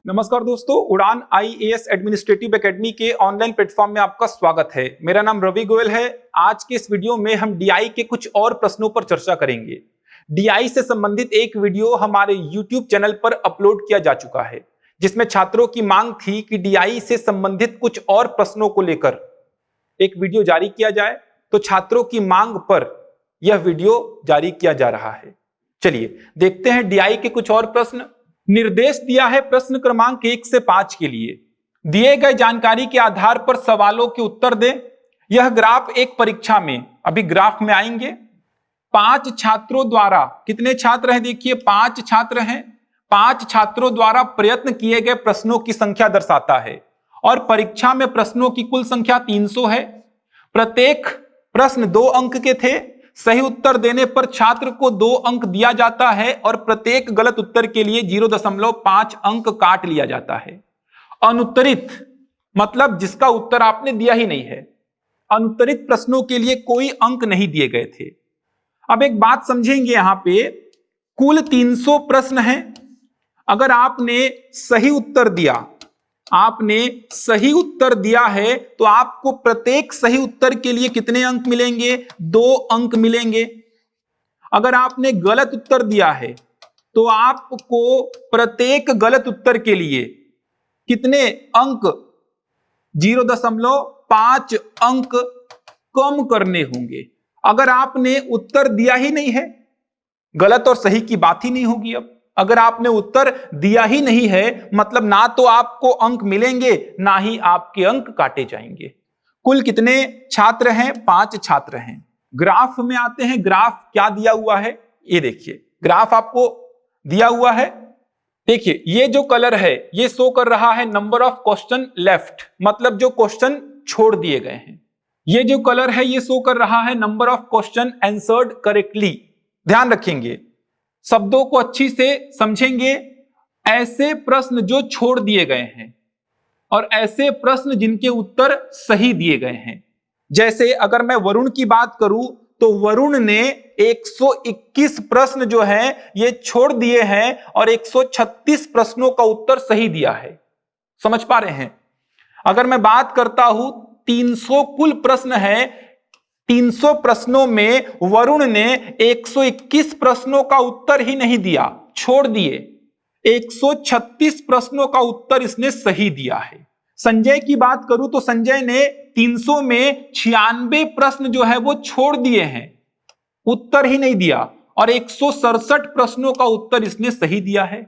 नमस्कार दोस्तों, उड़ान आईएएस एडमिनिस्ट्रेटिव एकेडमी के ऑनलाइन प्लेटफॉर्म में आपका स्वागत है। मेरा नाम रवि गोयल है। आज के इस वीडियो में हम डीआई के कुछ और प्रश्नों पर चर्चा करेंगे। डीआई से संबंधित एक वीडियो हमारे यूट्यूब चैनल पर अपलोड किया जा चुका है, जिसमें छात्रों की मांग थी कि डीआई से संबंधित कुछ और प्रश्नों को लेकर एक वीडियो जारी किया जाए। तो छात्रों की मांग पर यह वीडियो जारी किया जा रहा है। चलिए देखते हैं डीआई के कुछ और प्रश्न। निर्देश दिया है प्रश्न क्रमांक 1 से 5 के लिए दिए गए जानकारी के आधार पर सवालों के उत्तर दें। यह ग्राफ एक परीक्षा में, अभी ग्राफ में आएंगे, 5 छात्रों द्वारा, कितने छात्र हैं देखिए 5 छात्र हैं, 5 छात्रों द्वारा प्रयत्न किए गए प्रश्नों की संख्या दर्शाता है और परीक्षा में प्रश्नों की कुल संख्या 300 है। प्रत्येक प्रश्न 2 अंक के थे। सही उत्तर देने पर छात्र को 2 अंक दिया जाता है और प्रत्येक गलत उत्तर के लिए 0.5 अंक काट लिया जाता है। अनुत्तरित मतलब जिसका उत्तर आपने दिया ही नहीं है। अनुत्तरित प्रश्नों के लिए कोई अंक नहीं दिए गए थे। अब एक बात समझेंगे, यहां पे कुल 300 प्रश्न हैं। अगर आपने सही उत्तर दिया, आपने सही उत्तर दिया है तो आपको प्रत्येक सही उत्तर के लिए कितने अंक मिलेंगे? 2 अंक मिलेंगे। अगर आपने गलत उत्तर दिया है तो आपको प्रत्येक गलत उत्तर के लिए कितने अंक? 0.5 अंक कम करने होंगे। अगर आपने उत्तर दिया ही नहीं है, गलत और सही की बात ही नहीं होगी। अब अगर आपने उत्तर दिया ही नहीं है मतलब ना तो आपको अंक मिलेंगे ना ही आपके अंक काटे जाएंगे। कुल कितने छात्र हैं? 5 छात्र हैं। ग्राफ में आते हैं। ग्राफ क्या दिया हुआ है ये देखिए। ग्राफ आपको दिया हुआ है। देखिए ये जो कलर है ये शो कर रहा है नंबर ऑफ क्वेश्चन लेफ्ट, मतलब जो क्वेश्चन छोड़ दिए गए हैं। ये जो कलर है ये शो कर रहा है number of question answered correctly. ध्यान रखेंगे, शब्दों को अच्छी से समझेंगे। ऐसे प्रश्न जो छोड़ दिए गए हैं और ऐसे प्रश्न जिनके उत्तर सही दिए गए हैं। जैसे अगर मैं वरुण की बात करूं तो वरुण ने 121 प्रश्न जो हैं ये छोड़ दिए हैं और 136 प्रश्नों का उत्तर सही दिया है। समझ पा रहे हैं? अगर मैं बात करता हूं 300 कुल प्रश्न है, 300 प्रश्नों में वरुण ने 121 प्रश्नों का उत्तर ही नहीं दिया, छोड़ दिए। 136 प्रश्नों का उत्तर इसने सही दिया है। संजय की बात करूं तो संजय ने 300 में 96 प्रश्न जो है वो छोड़ दिए हैं, उत्तर ही नहीं दिया, और 167 प्रश्नों का उत्तर इसने सही दिया है।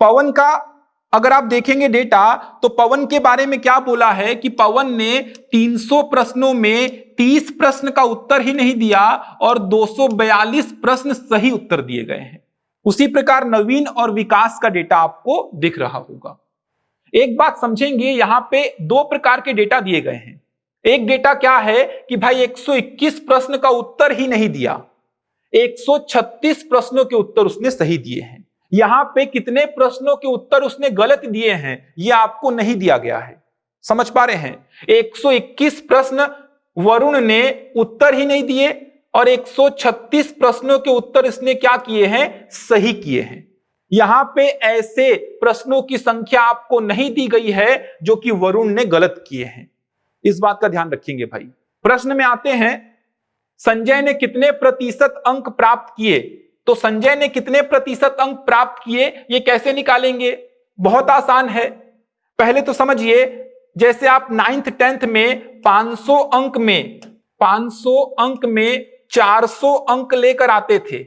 पवन का अगर आप देखेंगे डेटा तो पवन के बारे में क्या बोला है कि पवन ने 300 प्रश्नों में 30 प्रश्न का उत्तर ही नहीं दिया और 242 प्रश्न सही उत्तर दिए गए हैं। उसी प्रकार नवीन और विकास का डेटा आपको दिख रहा होगा। एक बात समझेंगे, यहां पे 2 प्रकार के डेटा दिए गए हैं। एक डेटा क्या है कि भाई 121 प्रश्न का उत्तर ही नहीं दिया, 136 प्रश्नों के उत्तर उसने सही दिए हैं। यहां पे कितने प्रश्नों के उत्तर उसने गलत दिए हैं ये आपको नहीं दिया गया है। समझ पा रहे हैं? 121 प्रश्न वरुण ने उत्तर ही नहीं दिए और 136 प्रश्नों के उत्तर इसने क्या किए हैं? सही किए हैं। यहां पे ऐसे प्रश्नों की संख्या आपको नहीं दी गई है जो कि वरुण ने गलत किए हैं। इस बात का ध्यान रखेंगे भाई। प्रश्न में आते हैं, संजय ने कितने प्रतिशत अंक प्राप्त किए? तो संजय ने कितने प्रतिशत अंक प्राप्त किए ये कैसे निकालेंगे? बहुत आसान है। पहले तो समझिए, जैसे आप 9th 10th में 500 अंक में 400 अंक लेकर आते थे,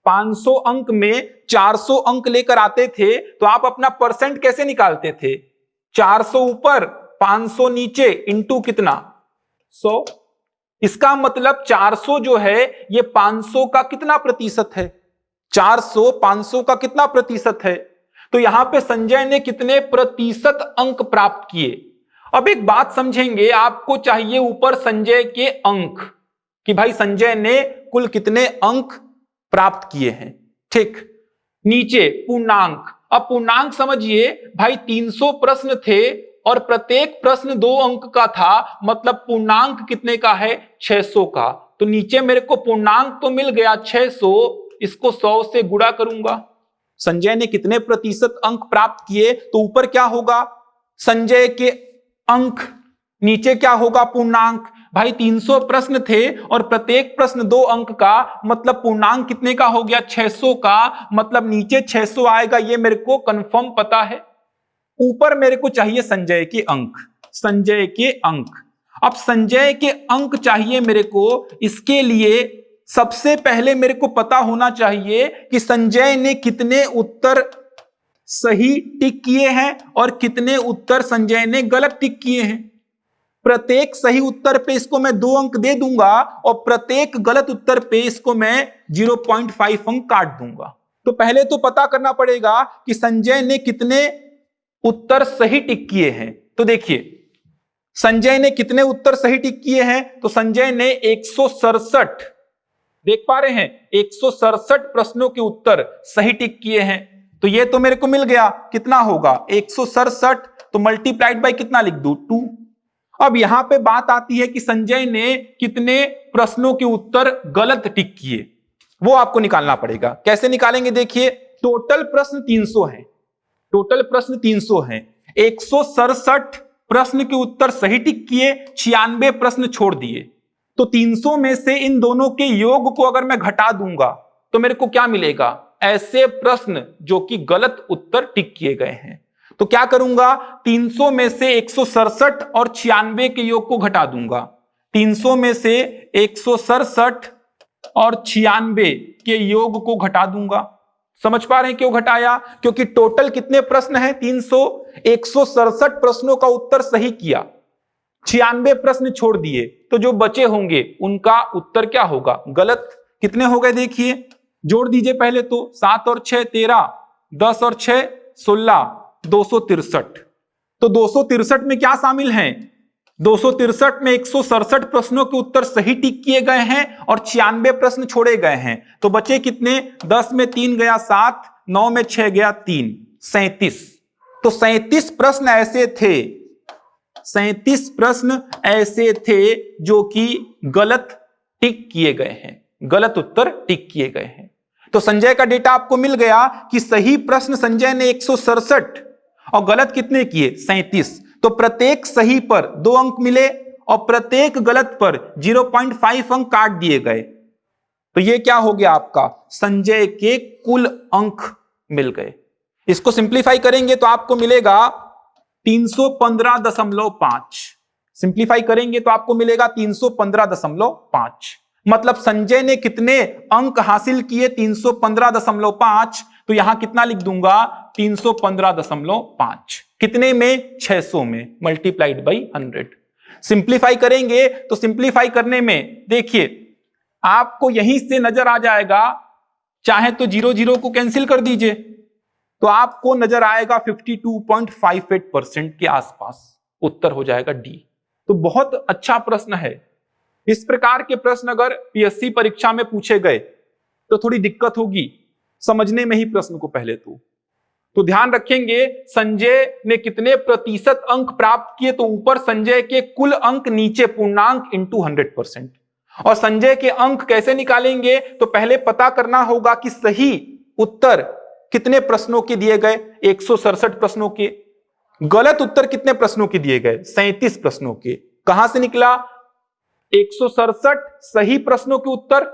500 अंक में 400 अंक लेकर आते थे तो आप अपना परसेंट कैसे निकालते थे? 400 ऊपर 500 नीचे इंटू कितना? 100। इसका मतलब 400 जो है ये 500 का कितना प्रतिशत है? 400 500 का कितना प्रतिशत है? तो यहां पे संजय ने कितने प्रतिशत अंक प्राप्त किए? अब एक बात समझेंगे, आपको चाहिए ऊपर संजय के अंक कि भाई संजय ने कुल कितने अंक प्राप्त किए हैं। ठीक, नीचे पूर्णांक। अब पूर्णांक समझिए भाई, 300 प्रश्न थे और प्रत्येक प्रश्न 2 अंक का था, मतलब पूर्णांक कितने का है? 600 का। तो नीचे मेरे को पूर्णांक तो मिल गया 600, इसको 100 से गुणा करूंगा संजय ने कितने प्रतिशत अंक प्राप्त किए, तो ऊपर क्या होगा संजय के अंक, नीचे क्या होगा पूर्णांक। भाई 300 प्रश्न थे और प्रत्येक प्रश्न 2 अंक का, मतलब पूर्णांक कितने का हो गया 600 का, मतलब नीचे 600 आएगा, ये मेरे को कंफर्म पता है। ऊपर मेरे को चाहिए संजय के अंक, संजय के अंक। अब संजय के अंक चाहिए मेरे को, इसके लिए सबसे पहले मेरे को पता होना चाहिए कि संजय ने कितने उत्तर सही टिक किए हैं और कितने उत्तर संजय ने गलत टिक किए हैं। प्रत्येक सही उत्तर पे इसको मैं 2 अंक दे दूंगा और प्रत्येक गलत उत्तर पे इसको मैं 0.5 अंक काट दूंगा। तो पहले तो पता करना पड़ेगा कि संजय ने कितने उत्तर सही टिक किए हैं। तो देखिए संजय ने कितने उत्तर सही टिक किए हैं, तो संजय ने 167, देख पा रहे हैं 167 प्रश्नों के उत्तर सही टिक किए हैं। तो ये तो मेरे को मिल गया, कितना होगा 167, तो मल्टीप्लाइड बाय कितना लिख दूं 2। अब यहां पे बात आती है कि संजय ने कितने प्रश्नों के उत्तर गलत टिक किए, वो आपको निकालना पड़ेगा। कैसे निकालेंगे, देखिए टोटल प्रश्न 300 हैं, टोटल प्रश्न 300 हैं, 167 प्रश्न के उत्तर सही टिक किए, 96 प्रश्न छोड़ दिए। तो 300 में से इन दोनों के योग को अगर मैं घटा दूंगा तो मेरे को क्या मिलेगा, ऐसे प्रश्न जो कि गलत उत्तर टिक किए गए हैं। तो क्या करूंगा, 300 में से 167 और 96 के योग को घटा दूंगा। 300 में से 167 और 96 के योग को घटा दूंगा। समझ पा रहे हैं क्यों घटाया, क्योंकि टोटल कितने प्रश्न हैं 300, 167 प्रश्नों का उत्तर सही किया, 96 प्रश्न छोड़ दिए, तो जो बचे होंगे उनका उत्तर क्या होगा, गलत। कितने हो गए देखिए, जोड़ दीजिए पहले तो, 7 और 6 13, 10 और 6 16, 263। तो 263 में क्या शामिल हैं, 263 में 167 प्रश्नों के उत्तर सही टिक किए गए हैं और 96 प्रश्न छोड़े गए हैं। तो बचे कितने, 10 में 3 गया 7, 9 में 6 गया 3, 37। तो 37 प्रश्न ऐसे थे, 37 प्रश्न ऐसे थे जो कि गलत टिक किए गए हैं, गलत उत्तर टिक किए गए हैं। तो संजय का डेटा आपको मिल गया कि सही प्रश्न संजय ने 167 और गलत कितने किए 37। तो प्रत्येक सही पर 2 अंक मिले और प्रत्येक गलत पर 0.5 अंक काट दिए गए। तो ये क्या हो गया आपका, संजय के कुल अंक मिल गए। इसको सिंप्लीफाई करेंगे तो आपको मिलेगा 315.5। सिंप्लीफाई करेंगे तो आपको मिलेगा 315.5। मतलब संजय ने कितने अंक हासिल किए 315.5। तो यहां कितना लिख दूंगा 315.5, कितने में 600 में, मल्टीप्लाइड बाई 100। सिंप्लीफाई करेंगे तो सिंप्लीफाई करने में देखिए आपको यहीं से नजर आ जाएगा, चाहे तो 0 0 को कैंसिल कर दीजिए तो आपको नजर आएगा 52.58% के आसपास उत्तर हो जाएगा डी। तो बहुत अच्छा प्रश्न है। इस प्रकार के प्रश्न अगर पीएससी परीक्षा में पूछे गए तो थोड़ी दिक्कत होगी समझने में ही प्रश्न को पहले तो ध्यान रखेंगे संजय ने कितने प्रतिशत अंक प्राप्त किए, तो ऊपर संजय के कुल अंक, नीचे पूर्णांक इंटू 100%। और संजय के अंक कैसे निकालेंगे, तो पहले पता करना होगा कि सही उत्तर कितने प्रश्नों के दिए गए 167 प्रश्नों के, गलत उत्तर कितने प्रश्नों के दिए गए 37 प्रश्नों के। कहां से निकला 167 सही प्रश्नों के उत्तर,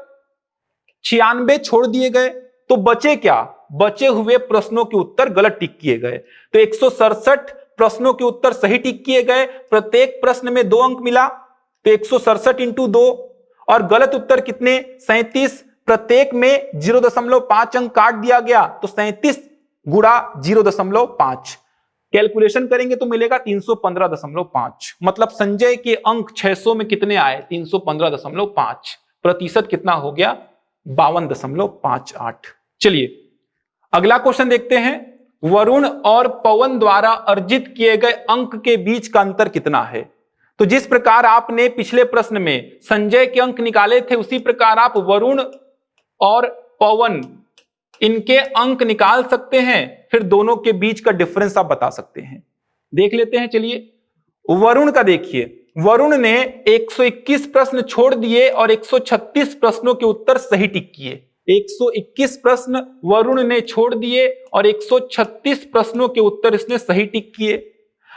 96 छोड़ दिए गए, तो बचे क्या, बचे हुए प्रश्नों के उत्तर गलत टिक किए गए। तो 167 प्रश्नों के उत्तर सही टिक किए गए, प्रत्येक प्रश्न में 2 अंक मिला, तो 167 इंटू 2, और गलत उत्तर कितने 37, प्रत्येक में 0.5 अंक काट दिया गया, तो 37 गुणा 0.5 कैलकुलेशन करेंगे तो मिलेगा 315.5। मतलब संजय के अंक 600 में कितने आए 315.5, प्रतिशत कितना हो गया 52.58। चलिए अगला क्वेश्चन देखते हैं। वरुण और पवन द्वारा अर्जित किए गए अंक के बीच का अंतर कितना है। तो जिस प्रकार आपने पिछले प्रश्न में संजय के अंक निकाले थे, उसी प्रकार आप वरुण और पवन इनके अंक निकाल सकते हैं, फिर दोनों के बीच का डिफरेंस आप बता सकते हैं। देख लेते हैं। चलिए वरुण का देखिए, वरुण ने 121 प्रश्न छोड़ दिए और 136 प्रश्नों के उत्तर सही टिक किए। 121 प्रश्न वरुण ने छोड़ दिए और 136 प्रश्नों के उत्तर इसने सही टिक किए।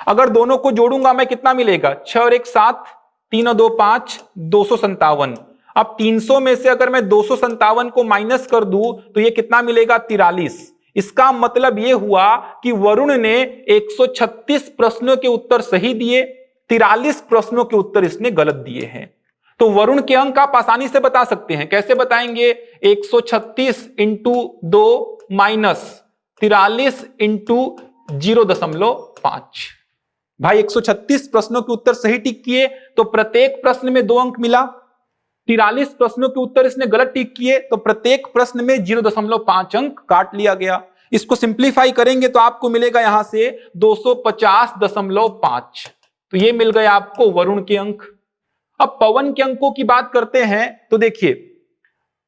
अगर दोनों को जोड़ूंगा मैं कितना मिलेगा, 6 और 1 7, 3 और 2 5, 257। अब 300 में से अगर मैं 257 को माइनस कर दूं तो ये कितना मिलेगा, 43। इसका मतलब ये हुआ कि वरुण ने 136 प्रश्नों के उत्तर सही दिए, 43 प्रश्नों के उत्तर इसने गलत दिए हैं। तो वरुण के अंक आप आसानी से बता सकते हैं। कैसे बताएंगे, 136 इंटू 2 माइनस 43 इंटू 0.5। भाई 136 प्रश्नों के उत्तर सही टिक किए तो प्रत्येक प्रश्न में 2 अंक मिला। 43 प्रश्नों के उत्तर इसने गलत टिक किए तो प्रत्येक प्रश्न में 0.5 अंक काट लिया गया। इसको सिंप्लीफाई करेंगे तो आपको मिलेगा यहां से 250.5। तो ये मिल गए आपको वरुण के अंक। अब पवन के अंकों की बात करते हैं तो देखिए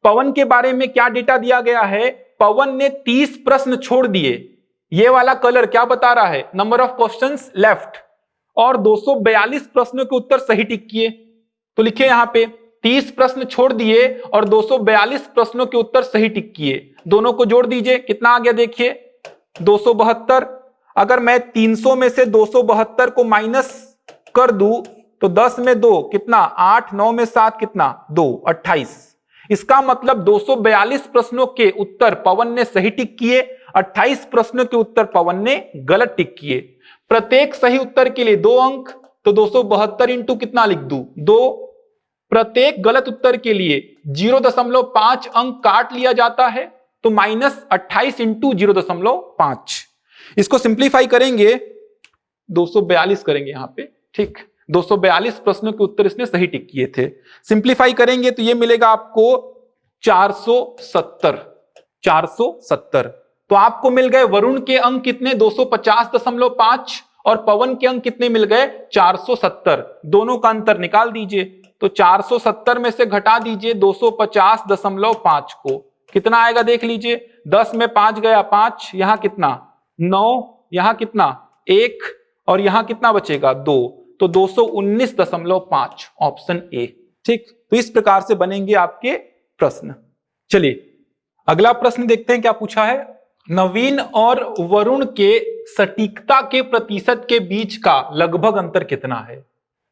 पवन के बारे में क्या डेटा दिया गया है। पवन ने 30 प्रश्न छोड़ दिए, ये वाला कलर क्या बता रहा है, नंबर ऑफ क्वेश्चंस लेफ्ट, और 242 प्रश्नों के उत्तर सही टिक किए। तो लिखे यहां पे 30 प्रश्न छोड़ दिए और 242 प्रश्नों के उत्तर सही टिक किए। दोनों को जोड़ दीजिए, कितना आ गया देखिए, 272। अगर मैं 300 में से 272 को माइनस कर दूं तो 10 में 2 कितना, 8, 9 में 7 कितना, 2, 28। इसका मतलब 242 प्रश्नों के उत्तर पवन ने सही टिक किए, 28 प्रश्नों के उत्तर पवन ने गलत टिक किए। प्रत्येक सही उत्तर के लिए 2 अंक, तो 272 इंटू कितना लिख दूं, 2। प्रत्येक गलत उत्तर के लिए 0.5 अंक काट लिया जाता है, तो -28 इंटू 0.5। इसको सिंप्लीफाई करेंगे, 242 करेंगे यहां पे, ठीक। 242 प्रश्नों के उत्तर इसने सही टिक किए थे। सिंप्लीफाई करेंगे तो ये मिलेगा आपको 470। 470 तो आपको मिल गए वरुण के अंक कितने, 250.5, और पवन के अंक कितने मिल गए, 470। दोनों का अंतर निकाल दीजिए, तो 470 में से घटा दीजिए 250.5 को, कितना आएगा देख लीजिए, 10 में 5 गया 5, यहां कितना 9, यहां कितना 1, और यहां कितना बचेगा 2, तो 219.5, ऑप्शन ए, ठीक। तो इस प्रकार से बनेंगे आपके प्रश्न। चलिए अगला प्रश्न देखते हैं क्या पूछा है। नवीन और वरुण के सटीकता के प्रतिशत के बीच का लगभग अंतर कितना है।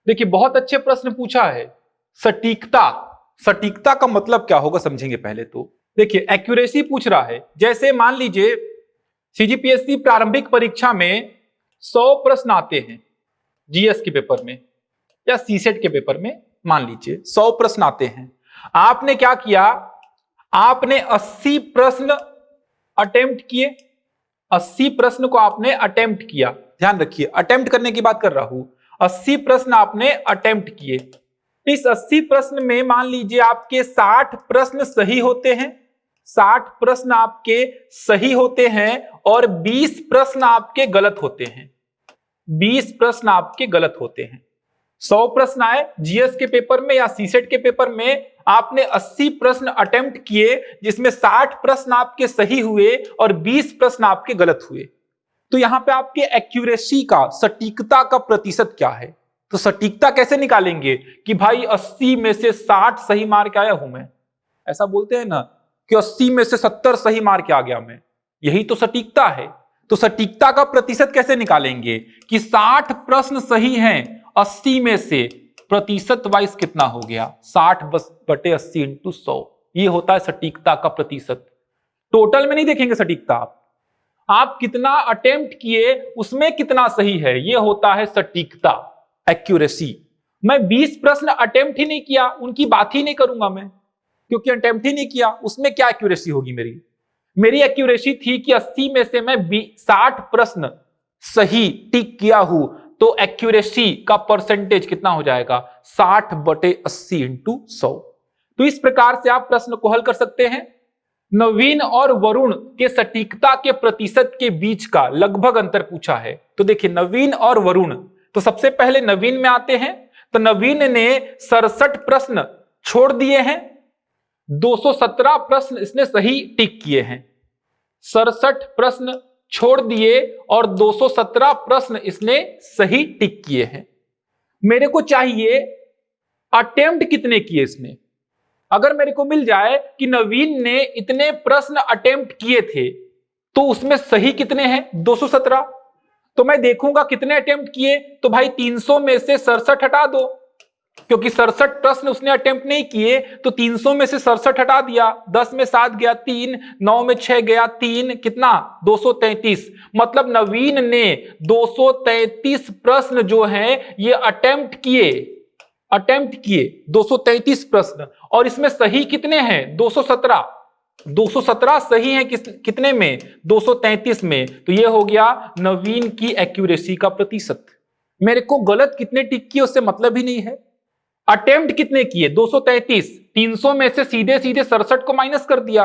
देखिए बहुत अच्छे प्रश्न पूछा है। सटीकता, सटीकता का मतलब क्या होगा समझेंगे पहले तो। देखिए एक्यूरेसी पूछ रहा है, जैसे मान लीजिए सीजीपीएससी प्रारंभिक परीक्षा में 100 प्रश्न आते हैं जीएस के पेपर में या सीसेट के पेपर में, मान लीजिए 100 प्रश्न आते हैं। आपने क्या किया, आपने 80 प्रश्न अटेम्प्ट किए, 80 प्रश्न को आपने अटेम्प्ट किया। ध्यान रखिए अटेम्प्ट करने की बात कर रहा हूं, 80 प्रश्न आपने अटेम्प्ट किए। इस 80 प्रश्न में मान लीजिए आपके 60 प्रश्न सही होते हैं, 60 प्रश्न आपके सही होते हैं और 20 प्रश्न आपके गलत होते हैं। 20 प्रश्न आपके गलत होते हैं। 100 प्रश्न आए जीएस के पेपर में या सीसेट के पेपर में, आपने 80 प्रश्न अटेम्प्ट किए जिसमें 60 प्रश्न आपके सही हुए और 20 प्रश्न आपके गलत हुए। तो यहां पे आपके एक्यूरेसी का, सटीकता का प्रतिशत क्या है। तो सटीकता कैसे निकालेंगे कि भाई 80 में से 60 सही मार्क आया हूं मैं, ऐसा बोलते हैं ना कि 80 में से 70 सही मार्क आ गया मैं, यही तो सटीकता है। तो सटीकता का प्रतिशत कैसे निकालेंगे कि 60 प्रश्न सही हैं, 80 में से प्रतिशत वाइज कितना हो गया, 60/80 इंटू 100, ये होता है सटीकता का प्रतिशत। टोटल में नहीं देखेंगे सटीकता, आप कितना अटेम्प्ट किए उसमें कितना सही है, ये होता है सटीकता, एक्यूरेसी। मैं 20 प्रश्न अटेम्प्ट ही नहीं किया, उनकी बात ही नहीं करूंगा मैं, क्योंकि अटेम्प्ट ही नहीं किया, उसमें क्या एक्यूरेसी होगी मेरी एक्यूरेसी थी कि 80 में से मैं 60 प्रश्न सही टिक किया हूं, तो एक्यूरेसी का परसेंटेज कितना हो जाएगा, 60/80 इंटू 100। तो इस प्रकार से आप प्रश्न को हल कर सकते हैं। नवीन और वरुण के सटीकता के प्रतिशत के बीच का लगभग अंतर पूछा है। तो देखिए नवीन और वरुण, तो सबसे पहले नवीन में आते हैं। तो नवीन ने 67 प्रश्न छोड़ दिए हैं, 217 प्रश्न इसने सही टिक किए हैं। 67 प्रश्न छोड़ दिए और 217 प्रश्न इसने सही टिक किए हैं। मेरे को चाहिए अटेम्प्ट कितने किए इसने, अगर मेरे को मिल जाए कि नवीन ने इतने प्रश्न अटेम्प्ट किए थे तो उसमें सही कितने हैं, 217, तो मैं देखूंगा कितने अटेम्प्ट किए, तो भाई 300 में से 67 हटा दो, क्योंकि 67 प्रश्न उसने अटेम्प्ट नहीं किए, तो 300 में से 67 हटा दिया, 10 में 7 गया 3, 9 में 6 गया 3, कितना 233। मतलब नवीन ने 233 प्रश्न जो हैं ये अटेम्प्ट किए 233 प्रश्न, और इसमें सही कितने हैं, 217 सही है कितने में, 233 में। तो ये हो गया नवीन की एक्यूरेसी का प्रतिशत। मेरे को गलत कितने टिक किए उससे मतलब ही नहीं है, अटेम्प्ट कितने किए 233, 300 में से सीधे सीधे 67 को माइनस कर दिया,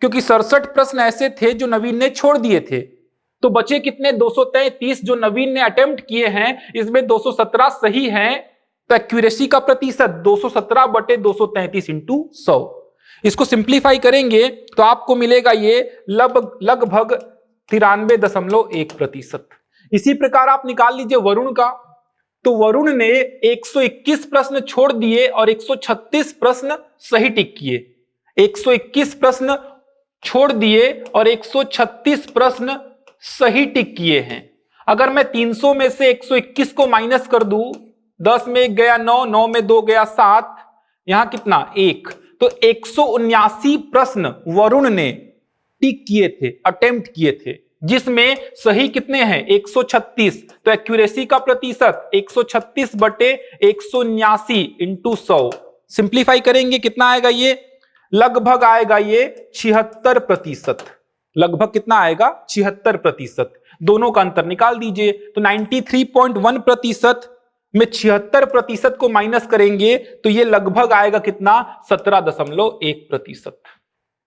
क्योंकि 67 प्रश्न ऐसे थे जो नवीन ने छोड़ दिए थे, तो बचे कितने 233 जो नवीन ने अटेम्प्ट किए हैं, इसमें 217 सही हैं, तो एक्यूरेसी का प्रतिशत 217/233 इंटू 100। इसको सिंप्लीफाई करेंगे तो आपको मिलेगा ये लगभग 93.1%। इसी प्रकार आप निकाल लीजिए वरुण का, तो वरुण ने 121 प्रश्न छोड़ दिए और 136 प्रश्न सही टिक किए। 121 प्रश्न छोड़ दिए और 136 प्रश्न सही टिक किए हैं। अगर मैं 300 में से 121 को माइनस कर दूं, 10 में 1 गया 9, 9 में 2 गया 7, यहां कितना 1, तो 179 प्रश्न वरुण ने टिक किए थे, अटेम्प्ट किए थे, जिसमें सही कितने हैं 136, तो एक्यूरेसी का प्रतिशत 136/179 इंटू 100। सिंप्लीफाई करेंगे कितना आएगा, ये लगभग आएगा ये 76%। लगभग कितना आएगा 76%। दोनों का अंतर निकाल दीजिए, तो 93.1% में 76% को माइनस करेंगे तो ये लगभग आएगा कितना 17.1%।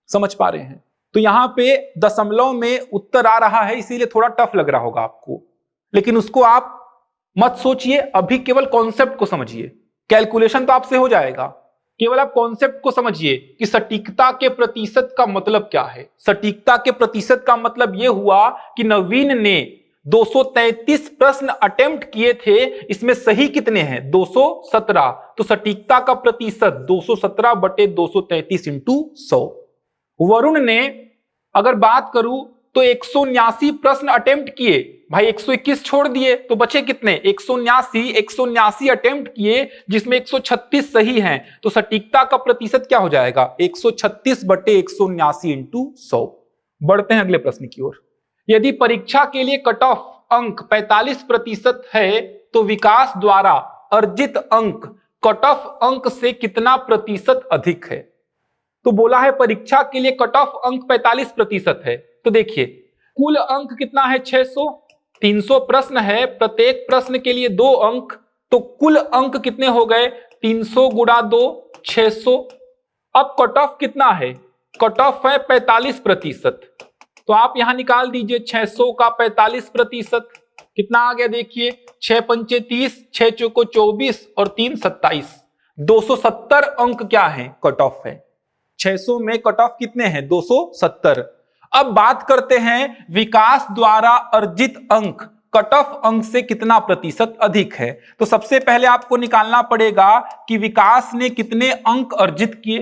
समझ पा रहे हैं? तो यहां पे दशमलव में उत्तर आ रहा है, इसीलिए थोड़ा टफ लग रहा होगा आपको, लेकिन उसको आप मत सोचिए, अभी केवल कॉन्सेप्ट को समझिए। कैलकुलेशन तो आपसे हो जाएगा, केवल आप कॉन्सेप्ट को समझिए कि सटीकता के प्रतिशत का मतलब क्या है। सटीकता के प्रतिशत का मतलब यह हुआ कि नवीन ने 233 प्रश्न अटेम्प्ट किए थे, इसमें सही कितने हैं 217, तो सटीकता का प्रतिशत 217/233 इंटू 100। वरुण ने अगर बात करूं तो 179 प्रश्न अटेम्प्ट किए, भाई 121 छोड़ दिए तो बचे कितने 179 अटेम्प्ट किए, जिसमें 136 सही हैं, तो सटीकता का प्रतिशत क्या हो जाएगा 136/179 इंटू 100। बढ़ते हैं अगले प्रश्न की ओर। यदि परीक्षा के लिए कट ऑफ अंक 45% है तो विकास द्वारा अर्जित अंक कट ऑफ अंक से कितना प्रतिशत अधिक है। तो बोला है परीक्षा के लिए कट ऑफ अंक 45% है, तो देखिए कुल अंक कितना है 600, 300 प्रश्न है, प्रत्येक प्रश्न के लिए 2 अंक, तो कुल अंक कितने हो गए 300 गुणा 2 600। अब कट ऑफ कितना है, कट ऑफ है 45%, तो आप यहां निकाल दीजिए 600 का 45% कितना आ गया, देखिए 6 पंचे 30, 6 चौको 24 और 3 27, 270 अंक क्या है कट ऑफ है। 600 में कट ऑफ कितने हैं 270। अब बात करते हैं विकास द्वारा अर्जित अंक कट ऑफ अंक से कितना प्रतिशत अधिक है। तो सबसे पहले आपको निकालना पड़ेगा कि विकास ने कितने अंक अर्जित किए,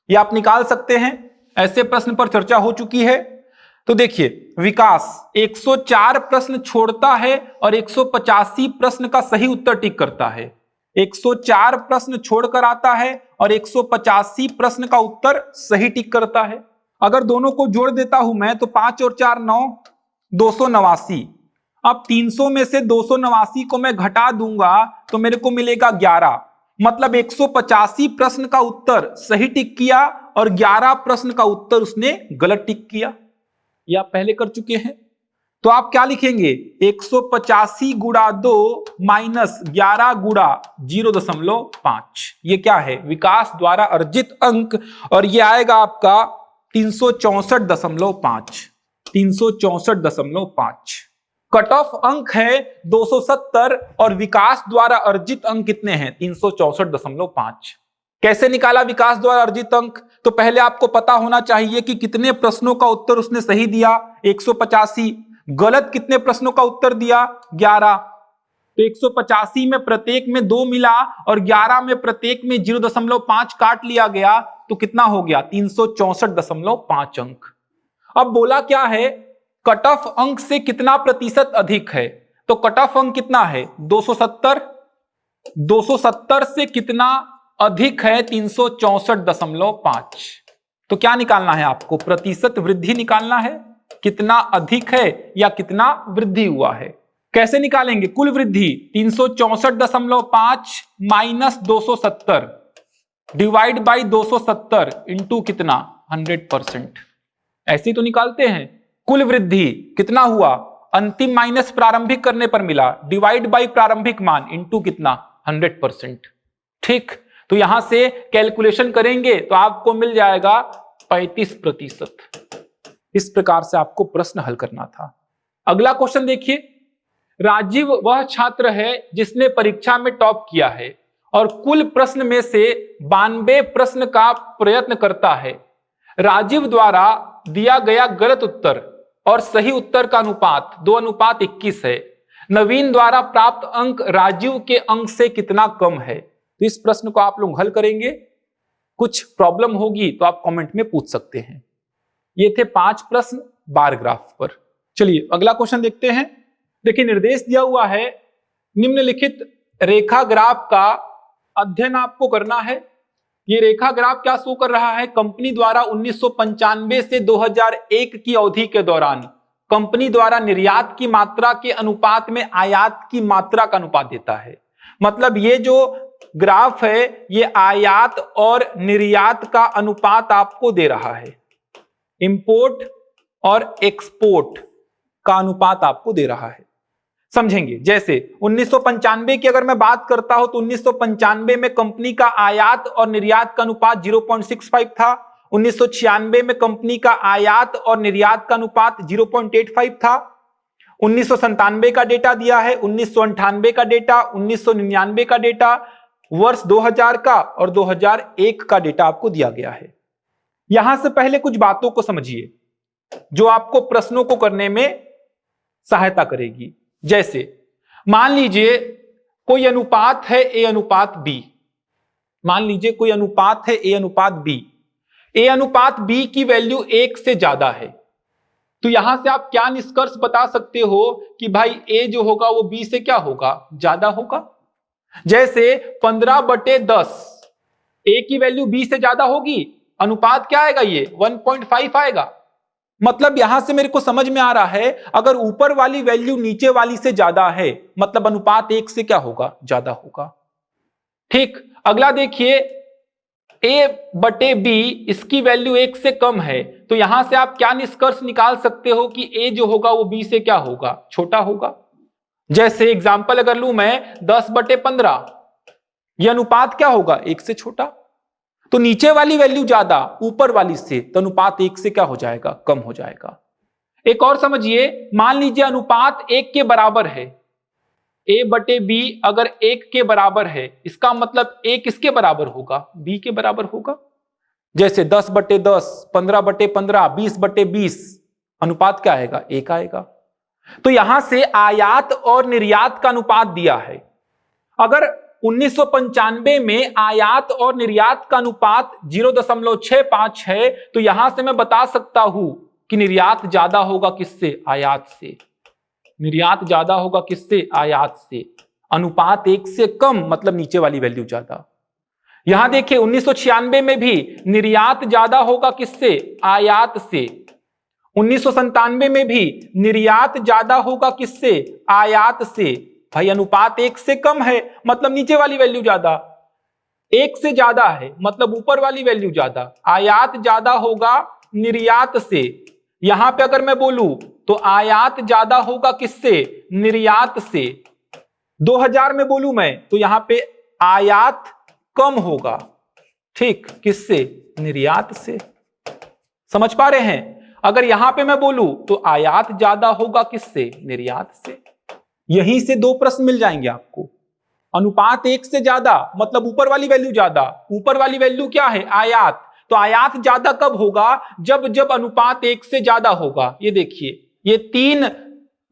ये आप निकाल सकते हैं, ऐसे प्रश्न पर चर्चा हो चुकी है। तो देखिए विकास 104 प्रश्न छोड़ता है और 185 प्रश्न का सही उत्तर टिक करता है। 104 प्रश्न छोड़कर आता है और 185 प्रश्न का उत्तर सही टिक करता है। अगर दोनों को जोड़ देता हूं मैं तो 5 और 4 9, 289। अब 300 में से 289 को मैं घटा दूंगा तो मेरे को मिलेगा 11, मतलब 185 प्रश्न का उत्तर सही टिक किया और 11 प्रश्न का उत्तर उसने गलत टिक किया। यह आप पहले कर चुके हैं। तो आप क्या लिखेंगे 185 गुणा 2 माइनस 11 गुणा 0.5, ये क्या है विकास द्वारा अर्जित अंक, और ये आएगा आपका 364.5। 364.5 कट ऑफ अंक है 270 और विकास द्वारा अर्जित अंक कितने हैं 364.5। कैसे निकाला विकास द्वारा अर्जित अंक, तो पहले आपको पता होना चाहिए कि कितने प्रश्नों का उत्तर उसने सही दिया 185, गलत कितने प्रश्नों का उत्तर दिया 11। तो 185 में प्रत्येक में 2 मिला और 11 में प्रत्येक में 0.5 काट लिया गया, तो कितना हो गया 364.5 अंक। अब बोला क्या है, कट ऑफ अंक से कितना प्रतिशत अधिक है, तो कट ऑफ अंक कितना है 270, 270 से कितना अधिक है 364.5। तो क्या निकालना है आपको, प्रतिशत वृद्धि निकालना है, कितना अधिक है या कितना वृद्धि हुआ है। कैसे निकालेंगे, कुल वृद्धि 364.5 माइनस 270 डिवाइड बाई 270 इंटू कितना 100%, ऐसे ही तो निकालते हैं। कुल वृद्धि कितना हुआ, अंतिम माइनस प्रारंभिक करने पर मिला, डिवाइड बाई प्रारंभिक मान इंटू कितना 100%। ठीक, तो यहां से कैलकुलेशन करेंगे तो आपको मिल जाएगा 35%। इस प्रकार से आपको प्रश्न हल करना था। अगला क्वेश्चन देखिए, राजीव वह छात्र है जिसने परीक्षा में टॉप किया है और कुल प्रश्न में से 92 प्रश्न का प्रयत्न करता है। राजीव द्वारा दिया गया गलत उत्तर और सही उत्तर का अनुपात 2:21 है। नवीन द्वारा प्राप्त अंक राजीव के अंक से कितना कम है। तो इस प्रश्न को आप लोग हल करेंगे, कुछ प्रॉब्लम होगी तो आप कमेंट में पूछ सकते हैं। ये थे 5 प्रश्न बार ग्राफ पर। चलिए अगला क्वेश्चन देखते हैं। देखिए निर्देश दिया हुआ है, निम्नलिखित रेखा ग्राफ का अध्ययन आपको करना है। ये रेखा ग्राफ क्या शो कर रहा है, कंपनी द्वारा 1995 से 2001 की अवधि के दौरान कंपनी द्वारा निर्यात की मात्रा के अनुपात में आयात की मात्रा का अनुपात देता है। मतलब ये जो ग्राफ है ये आयात और निर्यात का अनुपात आपको दे रहा है, इंपोर्ट और एक्सपोर्ट का अनुपात आपको दे रहा है। समझेंगे, जैसे 1995 की अगर मैं बात करता हूं तो 1995 में कंपनी का आयात और निर्यात का अनुपात 0.65 था। 1996 में कंपनी का आयात और निर्यात का अनुपात 0.85 था। 1997 का डेटा दिया है, 1998 का डेटा, 1999 का डेटा, वर्ष 2000 का और 2001 का डेटा आपको दिया गया है। यहां से पहले कुछ बातों को समझिए जो आपको प्रश्नों को करने में सहायता करेगी। जैसे मान लीजिए कोई अनुपात है ए अनुपात बी, मान लीजिए कोई अनुपात है ए अनुपात बी, ए अनुपात बी की वैल्यू 1 से ज्यादा है। तो यहां से आप क्या निष्कर्ष बता सकते हो कि भाई ए जो होगा वो बी से क्या होगा, ज्यादा होगा। जैसे 15/10 ए की वैल्यू बी से ज्यादा होगी, अनुपात क्या आएगा, ये 1.5 आएगा। मतलब यहां से मेरे को समझ में आ रहा है अगर ऊपर वाली वैल्यू नीचे वाली से ज्यादा है मतलब अनुपात 1 से क्या होगा, ज्यादा होगा। ठीक, अगला देखिए a/b, इसकी वैल्यू 1 से कम है। तो यहां से आप क्या निष्कर्ष निकाल सकते हो कि a जो होगा वो b से क्या होगा, छोटा होगा। जैसे एग्जाम्पल अगर लूं मैं 10/15, यह अनुपात क्या होगा, 1 से छोटा। तो नीचे वाली वैल्यू ज्यादा ऊपर वाली से, तो अनुपात 1 से क्या हो जाएगा, कम हो जाएगा। एक और समझिए, मान लीजिए अनुपात 1 के बराबर है, a/b अगर 1 के बराबर है, इसका मतलब a किसके बराबर होगा, b के बराबर होगा। जैसे 10/10, 15/15, 20/20, अनुपात क्या आएगा, 1 आएगा। तो यहां से आयात और निर्यात का अनुपात दिया है। अगर 1995 में आयात और निर्यात का अनुपात 0.65 है तो यहां से मैं बता सकता हूं कि निर्यात ज्यादा होगा किससे, आयात से। निर्यात ज्यादा होगा किससे, आयात से। अनुपात 1 से कम मतलब नीचे वाली वैल्यू ज्यादा। यहां देखिए 1996 में भी निर्यात ज्यादा होगा किससे, आयात से। 1997 में भी निर्यात ज्यादा होगा किससे, आयात से। भाई अनुपात 1 से कम है मतलब नीचे वाली वैल्यू ज्यादा, 1 से ज्यादा है मतलब ऊपर वाली वैल्यू ज्यादा। आयात ज्यादा होगा निर्यात से। यहां पे अगर मैं बोलूं तो आयात ज्यादा होगा किससे, निर्यात से। 2000 में बोलूं मैं तो यहां पे आयात कम होगा, ठीक, किससे, निर्यात से। समझ पा रहे हैं। अगर यहां पे मैं बोलूं तो आयात ज्यादा होगा किससे, निर्यात से। यहीं से 2 प्रश्न मिल जाएंगे आपको। अनुपात 1 से ज्यादा मतलब ऊपर वाली वैल्यू ज्यादा, ऊपर वाली वैल्यू क्या है, आयात। तो आयात ज्यादा कब होगा, जब अनुपात 1 से ज्यादा होगा। ये देखिए ये 3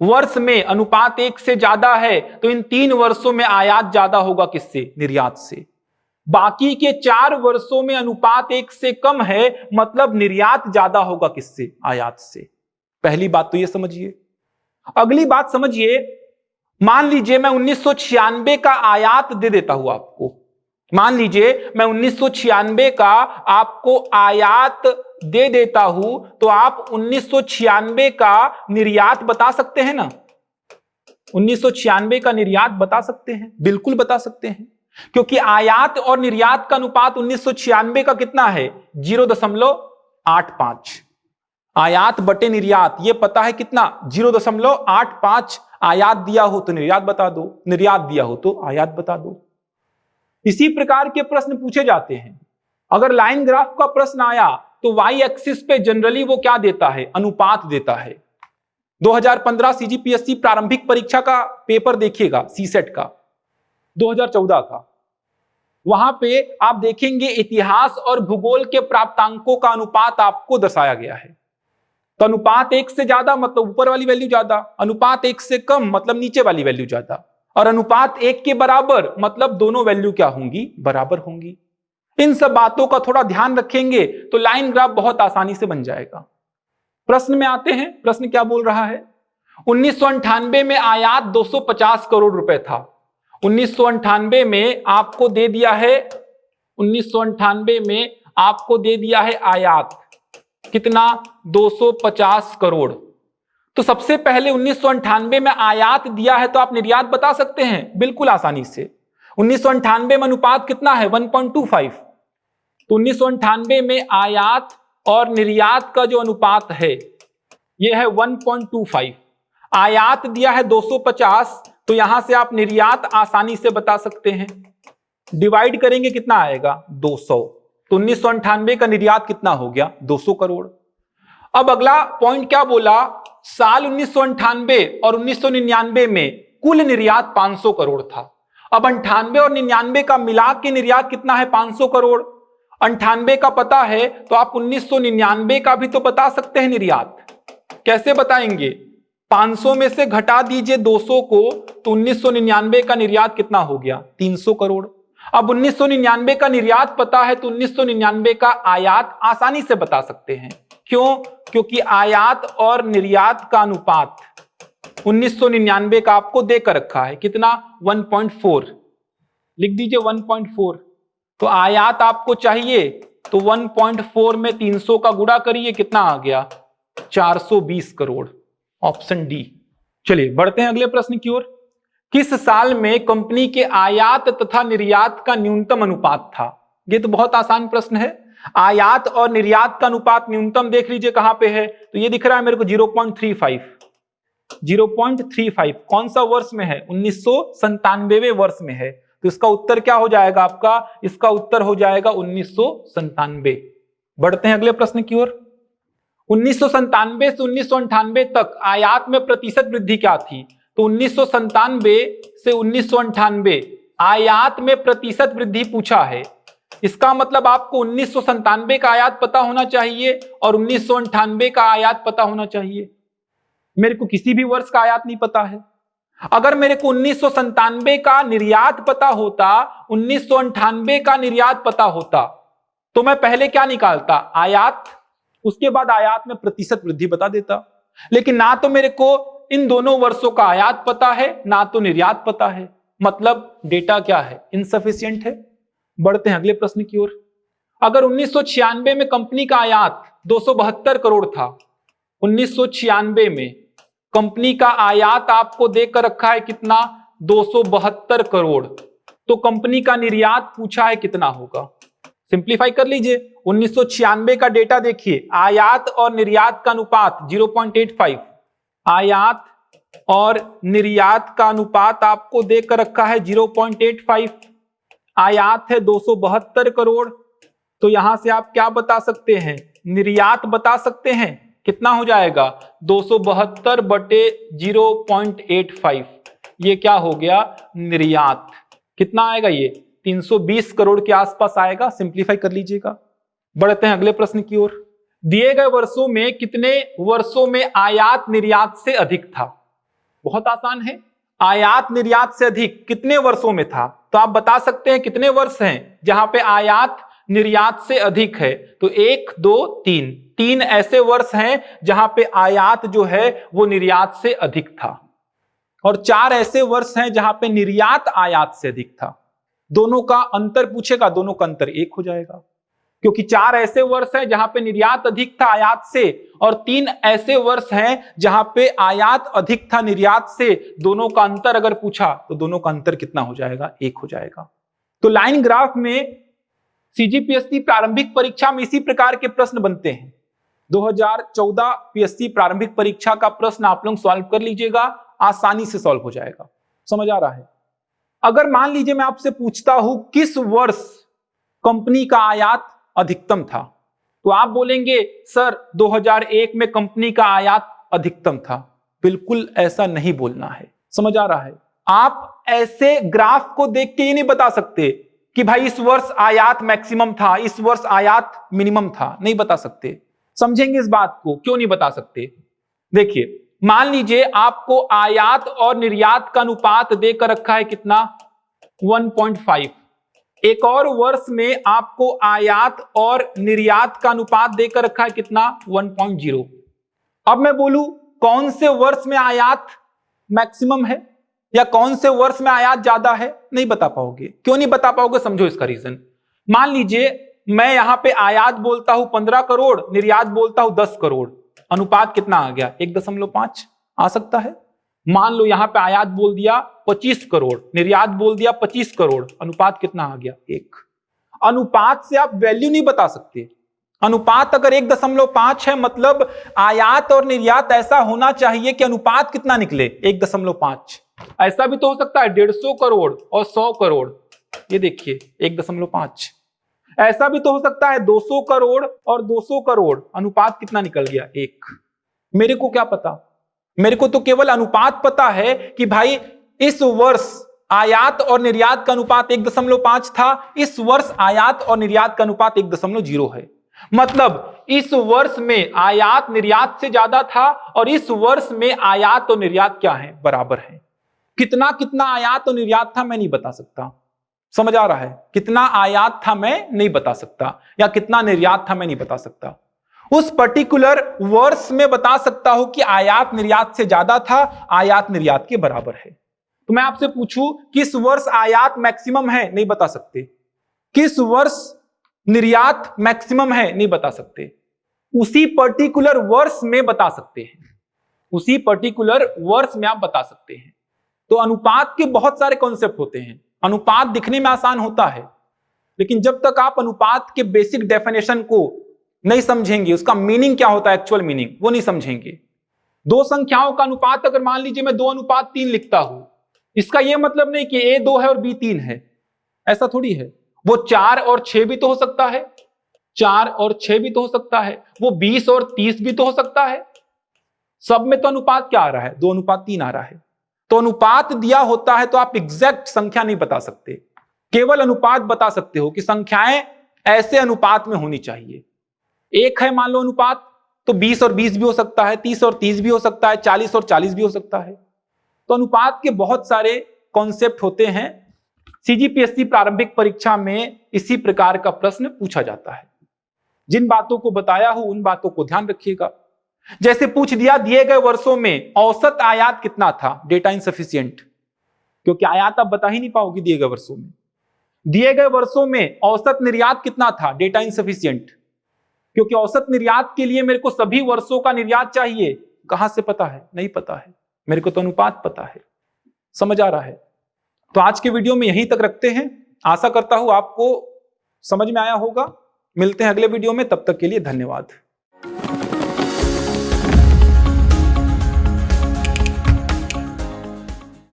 वर्ष में अनुपात 1 से ज्यादा है तो इन 3 वर्षों में आयात ज्यादा होगा किससे? निर्यात से। बाकी के 4 वर्षों में अनुपात 1 से कम है, मतलब निर्यात ज्यादा होगा किससे? आयात से। पहली बात तो ये समझिए। अगली बात समझिए, मान लीजिए मैं 1996 का आयात दे देता हूं आपको। मान लीजिए मैं 1996 का आपको आयात दे देता हूं, तो आप 1996 का निर्यात बता सकते हैं ना? 1996 का निर्यात बता सकते हैं, बिल्कुल बता सकते हैं, क्योंकि आयात और निर्यात का अनुपात 1996 का कितना है? 0.85। आयात बटे निर्यात, ये पता है कितना? 0.85। आयात दिया हो तो निर्यात बता दो, निर्यात दिया हो तो आयात बता दो। इसी प्रकार के प्रश्न पूछे जाते हैं। अगर लाइन ग्राफ का प्रश्न आया तो वाई एक्सिस पे जनरली वो क्या देता है? अनुपात देता है। 2015 सीजीपीएससी प्रारंभिक परीक्षा का पेपर देखिएगा, सीसेट का 2014 का, वहां पे आप देखेंगे इतिहास और भूगोल के प्राप्तांकों का अनुपात आपको दर्शाया गया है। तो अनुपात 1 से ज्यादा मतलब ऊपर वाली वैल्यू ज्यादा, अनुपात 1 से कम मतलब नीचे वाली वैल्यू ज्यादा, और अनुपात 1 के बराबर मतलब दोनों वैल्यू क्या होंगी? बराबर होंगी। इन सब बातों का थोड़ा ध्यान रखेंगे तो लाइन ग्राफ बहुत आसानी से बन जाएगा। प्रश्न में आते हैं, प्रश्न क्या बोल रहा है? 1998 में आयात 250 करोड़ रुपए था। 1998 में आपको दे दिया है, 1998 में आपको दे दिया है आयात कितना? 250 करोड़। तो सबसे पहले 1998 में आयात दिया है तो आप निर्यात बता सकते हैं बिल्कुल आसानी से। 1998 में अनुपात कितना है? 1.25। तो 1998 में आयात और निर्यात का जो अनुपात है यह है 1.25। आयात दिया है 250, तो यहां से आप निर्यात आसानी से बता सकते हैं। डिवाइड करेंगे कितना आएगा? 200। तो 1998 का निर्यात कितना हो गया? 200 करोड़। अब अगला पॉइंट क्या बोला? साल 1998 और 1999 में कुल निर्यात 500 करोड़ था। अब 98 और 99 का मिला के निर्यात कितना है? 500 करोड़। 98 का पता है तो आप 1999 का भी तो बता सकते हैं निर्यात। कैसे बताएंगे? 500 में से घटा दीजिए 200 को, तो 1999 का निर्यात कितना हो गया? 300 करोड़। अब 1999 का निर्यात पता है तो 1999 का आयात आसानी से बता सकते हैं। क्यों? क्योंकि आयात और निर्यात का अनुपात 1999 का आपको देकर रखा है कितना? 1.4। लिख दीजिए 1.4। तो आयात आपको चाहिए तो 1.4 में 300 का गुणा करिए, कितना आ गया? 420 करोड़। Option D. चलिए बढ़ते हैं अगले प्रश्न की ओर। किस साल में कंपनी के आयात तथा निर्यात का न्यूनतम अनुपात था? यह तो बहुत आसान प्रश्न है। आयात और निर्यात का अनुपात न्यूनतम देख लीजिए कहां पे है, तो ये दिख रहा है मेरे को 0.35। 0.35 कौन सा वर्ष में है? 1997वें वर्ष में है। तो इसका उत्तर क्या हो जाएगा आपका? इसका उत्तर हो जाएगा 1997। बढ़ते हैं अगले प्रश्न की ओर। 1997 से 1998 तक आयात में प्रतिशत वृद्धि क्या थी? तो 1997 से 1998 आयात में प्रतिशत वृद्धि पूछा है। इसका मतलब आपको 1997 का आयात पता होना चाहिए और 1998 का आयात पता होना चाहिए। मेरे को किसी भी वर्ष का आयात नहीं पता है। अगर मेरे को 1997 का निर्यात पता होता, 1998 का निर्यात पता होता, तो मैं पहले क्या निकालता? आयात, उसके बाद आयात में प्रतिशत वृद्धि बता देता। लेकिन ना तो मेरे को इन दोनों वर्षों का आयात पता है, ना तो निर्यात पता है, मतलब डेटा क्या है? इनसफिशिएंट है। बढ़ते हैं अगले प्रश्न की ओर। अगर 1996 में कंपनी का आयात 272 करोड़ था, 1996 में कंपनी का आयात आपको देकर रखा है कितना? 272 करोड़। तो कंपनी का निर्यात पूछा है कितना होगा? सिंप्लीफाई कर लीजिए। 1996 का डेटा देखिए, आयात और निर्यात का अनुपात 0.85। आयात और निर्यात का अनुपात आपको देकर रखा है 0.85। आयात है 272 करोड़। तो यहां से आप क्या बता सकते हैं? निर्यात बता सकते हैं। कितना हो जाएगा? 272 बटे 0.85। ये क्या हो गया? निर्यात। कितना आएगा? ये 320 करोड़ के आसपास आएगा। सिंप्लीफाई कर लीजिएगा। बढ़ते हैं अगले प्रश्न की ओर। दिए गए वर्षों में कितने वर्षों में आयात निर्यात से अधिक था? बहुत आसान है। आयात निर्यात से अधिक कितने वर्षों में था? तो आप बता सकते हैं कितने वर्ष हैं जहां पे आयात निर्यात से अधिक है? तो 1, 2, 3, 3 ऐसे वर्ष हैं जहां पे आयात जो है वो निर्यात से अधिक था, और 4 ऐसे वर्ष हैं जहां पे निर्यात आयात से अधिक था। दोनों का अंतर पूछेगा, दोनों का अंतर 1 हो जाएगा, क्योंकि 4 ऐसे वर्ष हैं जहां पे निर्यात अधिक था आयात से, और 3 ऐसे वर्ष हैं जहां पे आयात अधिक था निर्यात से। दोनों का अंतर अगर पूछा तो दोनों का अंतर कितना हो जाएगा? 1 हो जाएगा। तो लाइन ग्राफ में सीजीपीएससी प्रारंभिक परीक्षा में इसी प्रकार के प्रश्न बनते हैं। 2014 पीएससी प्रारंभिक परीक्षा का प्रश्न आप लोग सॉल्व कर लीजिएगा, आसानी से सॉल्व हो जाएगा। समझ आ रहा है? अगर मान लीजिए मैं आपसे पूछता हूं किस वर्ष कंपनी का आयात अधिकतम था, तो आप बोलेंगे सर 2001 में कंपनी का आयात अधिकतम था। बिल्कुल ऐसा नहीं बोलना है। समझ आ रहा है? आप ऐसे ग्राफ को देख के ये नहीं बता सकते कि भाई इस वर्ष आयात मैक्सिमम था, इस वर्ष आयात मिनिमम था, नहीं बता सकते। समझेंगे इस बात को? क्यों नहीं बता सकते? देखिए, मान लीजिए आपको आयात और निर्यात का अनुपात देकर रखा है कितना? 1.5। एक और वर्ष में आपको आयात और निर्यात का अनुपात देकर रखा है कितना? 1.0। अब मैं बोलूं कौन से वर्ष में आयात मैक्सिमम है या कौन से वर्ष में आयात ज्यादा है? नहीं बता पाओगे। क्यों नहीं बता पाओगे? समझो इसका रीजन। मान लीजिए मैं यहां पे आयात बोलता हूं 15 करोड़, निर्यात बोलता हूं 10 करोड़, अनुपात कितना आ गया? 1.5 आ सकता है। मान लो यहां पे आयात बोल दिया 25 करोड़, निर्यात बोल दिया 25 करोड़, अनुपात कितना आ गया? 1। अनुपात से आप वैल्यू नहीं बता सकते। अनुपात अगर 1.5 है मतलब आयात और निर्यात ऐसा होना चाहिए कि अनुपात कितना निकले? 1.5। ऐसा भी तो हो सकता है 150 करोड़ और 100 करोड़, ये देखिए 1.5। ऐसा भी तो हो सकता है 200 करोड़ और 200 करोड़, अनुपात कितना निकल गया? 1। मेरे को क्या पता? मेरे को तो केवल अनुपात पता है कि भाई इस वर्ष आयात और निर्यात का अनुपात 1.5 था, इस वर्ष आयात और निर्यात का अनुपात 1.0 है। मतलब इस वर्ष में आयात निर्यात से ज्यादा था और इस वर्ष में आयात और निर्यात क्या है? बराबर है। कितना कितना आयात और निर्यात था मैं नहीं बता सकता। समझ आ रहा है? कितना आयात था मैं नहीं बता सकता, या कितना निर्यात था मैं नहीं बता सकता। उस पर्टिकुलर वर्ष में बता सकता हूं कि आयात निर्यात से ज्यादा था, आयात निर्यात के बराबर है। तो मैं आपसे पूछूं किस वर्ष आयात मैक्सिमम है? नहीं बता सकते। किस वर्ष निर्यात मैक्सिमम है? नहीं बता सकते। उसी पर्टिकुलर वर्ष में बता सकते हैं, उसी पर्टिकुलर वर्ष में आप बता सकते हैं। तो अनुपात के बहुत सारे कॉन्सेप्ट होते हैं। अनुपात दिखने में आसान होता है, लेकिन जब तक आप अनुपात के बेसिक डेफिनेशन को नहीं समझेंगे, उसका मीनिंग क्या होता है, एक्चुअल मीनिंग, वो नहीं समझेंगे। दो संख्याओं का अनुपात अगर मान लीजिए मैं 2:3 लिखता हूं, इसका यह मतलब नहीं कि A 2 है और B 3 है, ऐसा थोड़ी है। वो 4 और 6 भी तो हो सकता है, 4 और 6 भी तो हो सकता है, वो 20 और 30 भी तो हो सकता है। सब में तो अनुपात क्या आ रहा है? 2:3 आ रहा है। तो अनुपात दिया होता है तो आप एग्जैक्ट संख्या नहीं बता सकते, केवल अनुपात बता सकते हो कि संख्याएं ऐसे अनुपात में होनी चाहिए। 1 है मान लो अनुपात, तो 20 और 20 भी हो सकता है, 30 और 30 भी हो सकता है, 40 और 40 भी हो सकता है। तो अनुपात के बहुत सारे कॉन्सेप्ट होते हैं। सीजीपीएससी प्रारंभिक परीक्षा में इसी प्रकार का प्रश्न पूछा जाता है। जिन बातों को बताया हूं उन बातों को ध्यान रखिएगा। जैसे पूछ दिया दिए गए वर्षों में औसत आयात कितना था, डेटा इनसफिशिएंट, क्योंकि आयात आप बता ही नहीं पाओगे दिए गए वर्षों में। दिए गए वर्षों में औसत निर्यात कितना था, डेटा इनसफिशिएंट, क्योंकि औसत निर्यात के लिए मेरे को सभी वर्षों का निर्यात चाहिए। कहां से पता है? नहीं पता है, मेरे को तो अनुपात पता है। समझ आ रहा है? तो आज के वीडियो में यहीं तक रखते हैं। आशा करता हूं आपको समझ में आया होगा। मिलते हैं अगले वीडियो में, तब तक के लिए धन्यवाद।